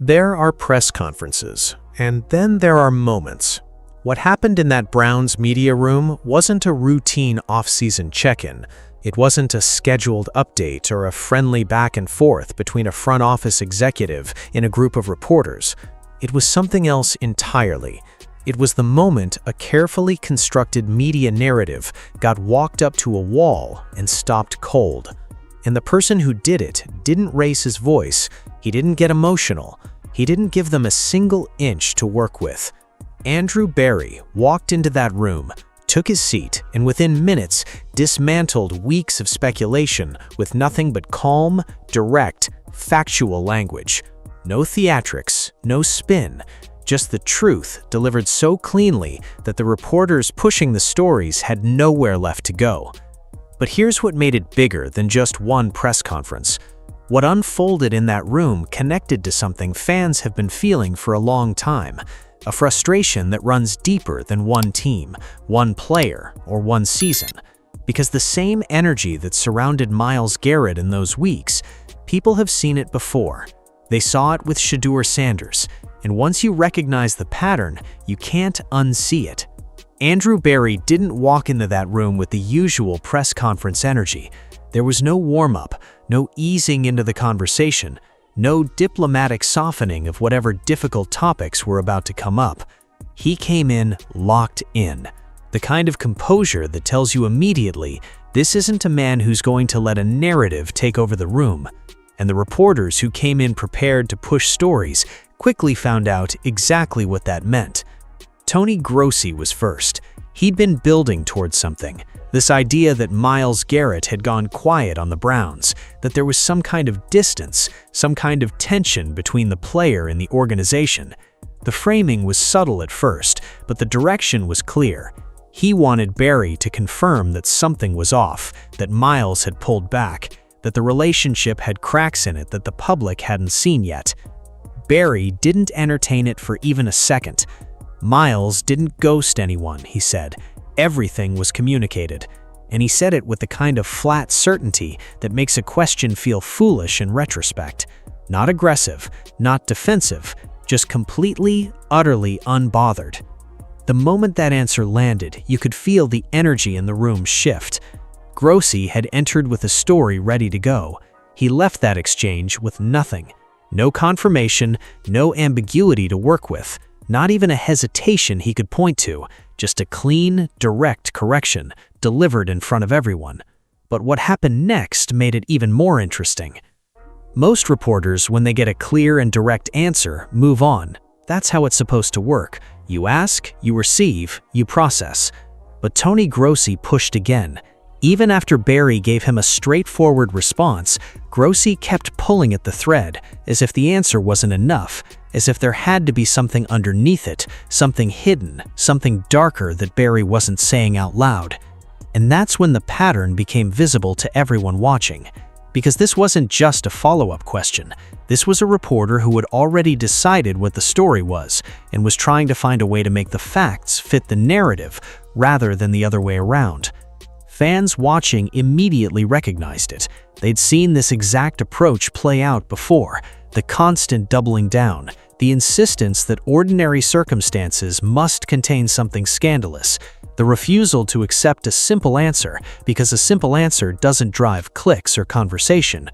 There are press conferences, and then there are moments. What happened in that Browns media room wasn't a routine off-season check-in. It wasn't a scheduled update or a friendly back and forth between a front office executive and a group of reporters. It was something else entirely. It was the moment a carefully constructed media narrative got walked up to a wall and stopped cold. And the person who did it didn't raise his voice. He didn't get emotional. He didn't give them a single inch to work with. Andrew Berry walked into that room, took his seat, and within minutes dismantled weeks of speculation with nothing but calm, direct, factual language. No theatrics, no spin, just the truth delivered so cleanly that the reporters pushing the stories had nowhere left to go. But here's what made it bigger than just one press conference. What unfolded in that room connected to something fans have been feeling for a long time, a frustration that runs deeper than one team, one player, or one season. Because the same energy that surrounded Myles Garrett in those weeks, people have seen it before. They saw it with Shedeur Sanders, and once you recognize the pattern, you can't unsee it. Andrew Berry didn't walk into that room with the usual press conference energy. There was no warm-up, no easing into the conversation, no diplomatic softening of whatever difficult topics were about to come up. He came in locked in, the kind of composure that tells you immediately this isn't a man who's going to let a narrative take over the room. And the reporters who came in prepared to push stories quickly found out exactly what that meant. Tony Grossi was first. He'd been building towards something. This idea that Myles Garrett had gone quiet on the Browns, that there was some kind of distance, some kind of tension between the player and the organization. The framing was subtle at first, but the direction was clear. He wanted Berry to confirm that something was off, that Myles had pulled back, that the relationship had cracks in it that the public hadn't seen yet. Berry didn't entertain it for even a second. Myles didn't ghost anyone, he said. Everything was communicated, and he said it with the kind of flat certainty that makes a question feel foolish in retrospect. Not aggressive, not defensive, just completely, utterly unbothered. The moment that answer landed, you could feel the energy in the room shift. Grossi had entered with a story ready to go. He left that exchange with nothing. No confirmation, no ambiguity to work with, not even a hesitation he could point to. Just a clean, direct correction, delivered in front of everyone. But what happened next made it even more interesting. Most reporters, when they get a clear and direct answer, move on. That's how it's supposed to work. You ask, you receive, you process. But Tony Grossi pushed again. Even after Berry gave him a straightforward response, Grossi kept pulling at the thread, as if the answer wasn't enough, as if there had to be something underneath it, something hidden, something darker that Berry wasn't saying out loud. And that's when the pattern became visible to everyone watching. Because this wasn't just a follow-up question. This was a reporter who had already decided what the story was and was trying to find a way to make the facts fit the narrative rather than the other way around. Fans watching immediately recognized it. They'd seen this exact approach play out before. The constant doubling down, the insistence that ordinary circumstances must contain something scandalous, the refusal to accept a simple answer because a simple answer doesn't drive clicks or conversation.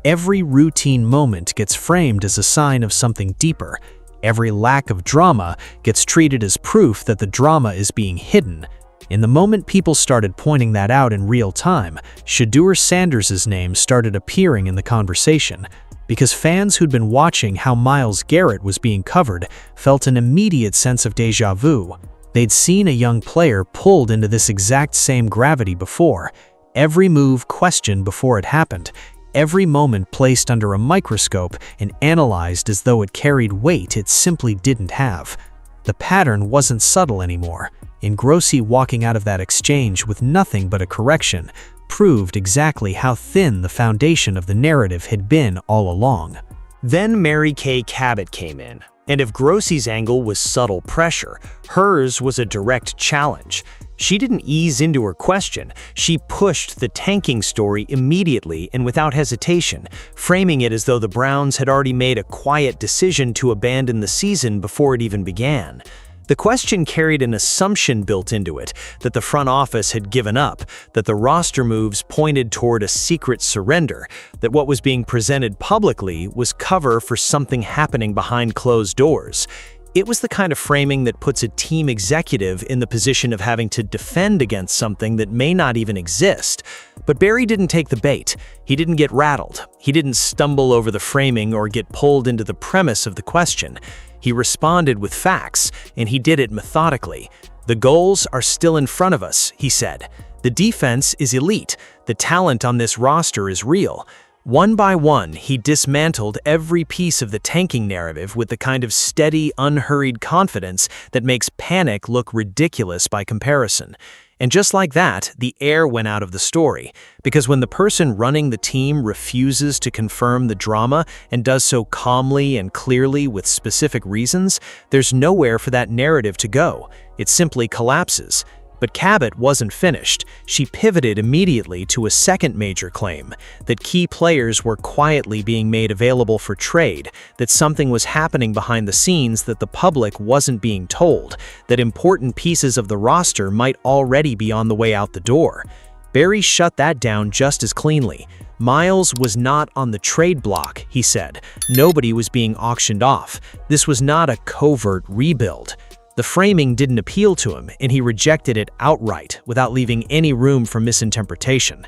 Every routine moment gets framed as a sign of something deeper. Every lack of drama gets treated as proof that the drama is being hidden. In the moment people started pointing that out in real time, Shedeur Sanders' name started appearing in the conversation, because fans who'd been watching how Myles Garrett was being covered felt an immediate sense of déjà vu. They'd seen a young player pulled into this exact same gravity before, every move questioned before it happened, every moment placed under a microscope and analyzed as though it carried weight it simply didn't have. The pattern wasn't subtle anymore. And Grossi walking out of that exchange with nothing but a correction proved exactly how thin the foundation of the narrative had been all along. Then Mary Kay Cabot came in, And if Grossi's angle was subtle pressure, hers was a direct challenge. She didn't ease into her question, she pushed the tanking story immediately and without hesitation, framing it as though the Browns had already made a quiet decision to abandon the season before it even began. The question carried an assumption built into it, that the front office had given up, that the roster moves pointed toward a secret surrender, that what was being presented publicly was cover for something happening behind closed doors. It was the kind of framing that puts a team executive in the position of having to defend against something that may not even exist. But Barry didn't take the bait. He didn't get rattled. He didn't stumble over the framing or get pulled into the premise of the question. He responded with facts, and he did it methodically. "The goals are still in front of us," he said. "The defense is elite. The talent on this roster is real." One by one, he dismantled every piece of the tanking narrative with the kind of steady, unhurried confidence that makes panic look ridiculous by comparison. And just like that, the air went out of the story. Because when the person running the team refuses to confirm the drama and does so calmly and clearly with specific reasons, there's nowhere for that narrative to go. It simply collapses. But Cabot wasn't finished. She pivoted immediately to a second major claim, that key players were quietly being made available for trade, that something was happening behind the scenes that the public wasn't being told, that important pieces of the roster might already be on the way out the door. Barry shut that down just as cleanly. Miles was not on the trade block, he said. Nobody was being auctioned off. This was not a covert rebuild. The framing didn't appeal to him, and he rejected it outright, without leaving any room for misinterpretation.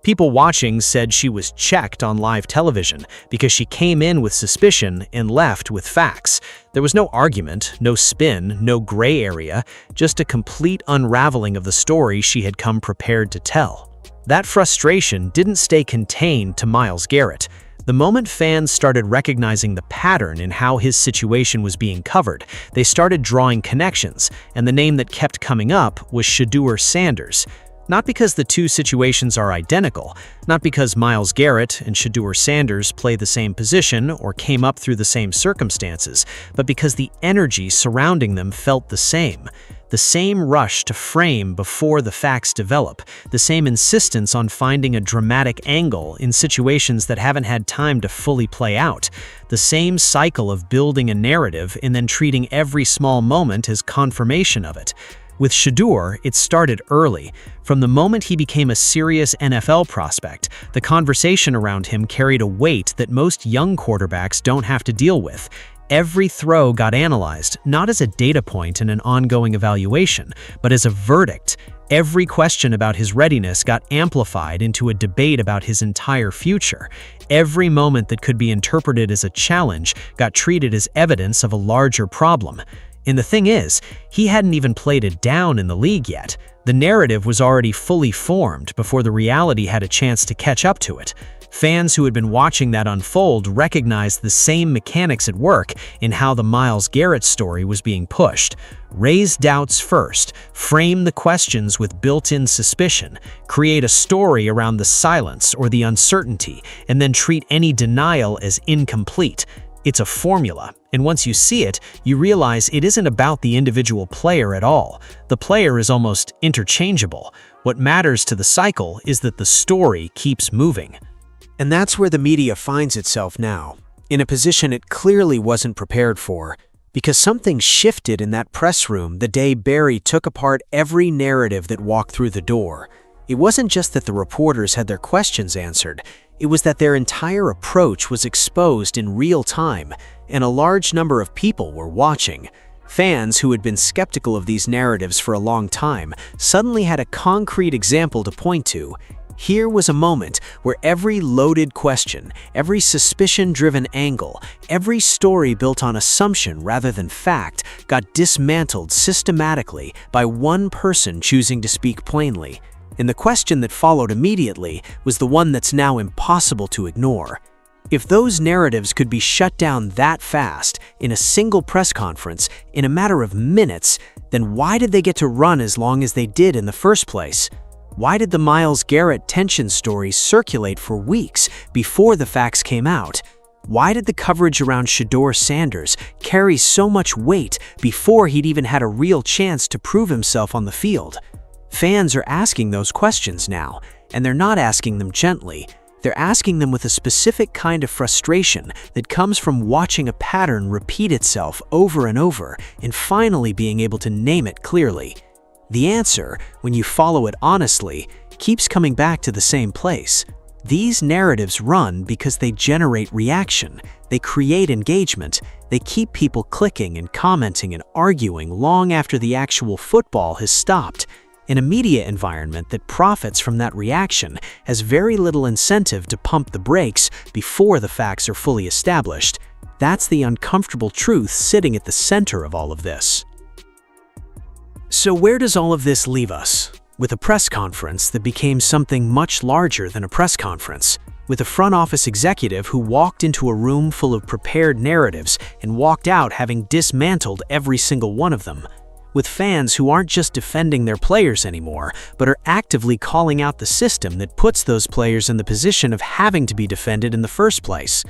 People watching said she was checked on live television because she came in with suspicion and left with facts. There was no argument, no spin, no gray area, just a complete unraveling of the story she had come prepared to tell. That frustration didn't stay contained to Myles Garrett. The moment fans started recognizing the pattern in how his situation was being covered, they started drawing connections, and the name that kept coming up was Shedeur Sanders. Not because the two situations are identical, not because Myles Garrett and Shedeur Sanders play the same position or came up through the same circumstances, but because the energy surrounding them felt the same. The same rush to frame before the facts develop, the same insistence on finding a dramatic angle in situations that haven't had time to fully play out, the same cycle of building a narrative and then treating every small moment as confirmation of it. With Shedeur, it started early. From the moment he became a serious NFL prospect, the conversation around him carried a weight that most young quarterbacks don't have to deal with. Every throw got analyzed, not as a data point in an ongoing evaluation, but as a verdict. Every question about his readiness got amplified into a debate about his entire future. Every moment that could be interpreted as a challenge got treated as evidence of a larger problem. And the thing is, he hadn't even played it down in the league yet. The narrative was already fully formed before the reality had a chance to catch up to it. Fans who had been watching that unfold recognized the same mechanics at work in how the Myles Garrett story was being pushed. Raise doubts first, frame the questions with built-in suspicion, create a story around the silence or the uncertainty, and then treat any denial as incomplete. It's a formula, and once you see it, you realize it isn't about the individual player at all. The player is almost interchangeable. What matters to the cycle is that the story keeps moving. And that's where the media finds itself now, in a position it clearly wasn't prepared for, because something shifted in that press room the day Barry took apart every narrative that walked through the door. It wasn't just that the reporters had their questions answered, it was that their entire approach was exposed in real time, and a large number of people were watching. Fans who had been skeptical of these narratives for a long time suddenly had a concrete example to point to. Here was a moment where every loaded question, every suspicion-driven angle, every story built on assumption rather than fact got dismantled systematically by one person choosing to speak plainly. And the question that followed immediately was the one that's now impossible to ignore. If those narratives could be shut down that fast, in a single press conference, in a matter of minutes, then why did they get to run as long as they did in the first place? Why did the Myles Garrett tension story circulate for weeks before the facts came out? Why did the coverage around Shedeur Sanders carry so much weight before he'd even had a real chance to prove himself on the field? Fans are asking those questions now, and they're not asking them gently. They're asking them with a specific kind of frustration that comes from watching a pattern repeat itself over and over and finally being able to name it clearly. The answer, when you follow it honestly, keeps coming back to the same place. These narratives run because they generate reaction, they create engagement, they keep people clicking and commenting and arguing long after the actual football has stopped. In a media environment that profits from that reaction has very little incentive to pump the brakes before the facts are fully established. That's the uncomfortable truth sitting at the center of all of this. So where does all of this leave us? With a press conference that became something much larger than a press conference, with a front office executive who walked into a room full of prepared narratives and walked out having dismantled every single one of them, with fans who aren't just defending their players anymore, but are actively calling out the system that puts those players in the position of having to be defended in the first place.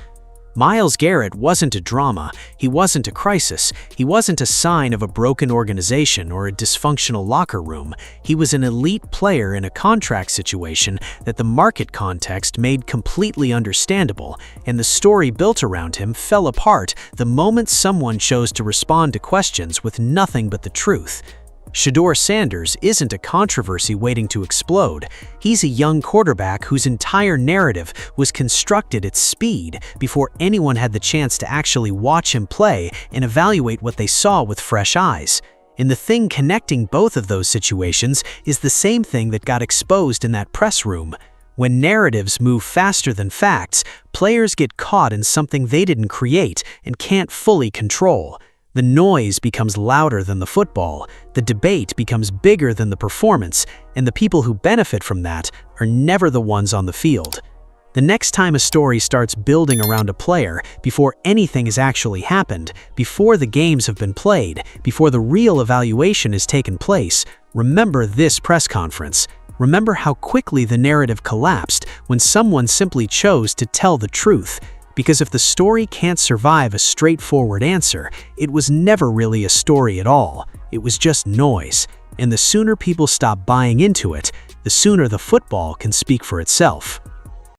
Myles Garrett wasn't a drama, he wasn't a crisis, he wasn't a sign of a broken organization or a dysfunctional locker room. He was an elite player in a contract situation that the market context made completely understandable, and the story built around him fell apart the moment someone chose to respond to questions with nothing but the truth. Shedeur Sanders isn't a controversy waiting to explode. He's a young quarterback whose entire narrative was constructed at speed before anyone had the chance to actually watch him play and evaluate what they saw with fresh eyes. And the thing connecting both of those situations is the same thing that got exposed in that press room. When narratives move faster than facts, players get caught in something they didn't create and can't fully control. The noise becomes louder than the football, the debate becomes bigger than the performance, and the people who benefit from that are never the ones on the field. The next time a story starts building around a player, before anything has actually happened, before the games have been played, before the real evaluation has taken place, remember this press conference. Remember how quickly the narrative collapsed when someone simply chose to tell the truth. Because if the story can't survive a straightforward answer, it was never really a story at all. It was just noise. And the sooner people stop buying into it, the sooner the football can speak for itself.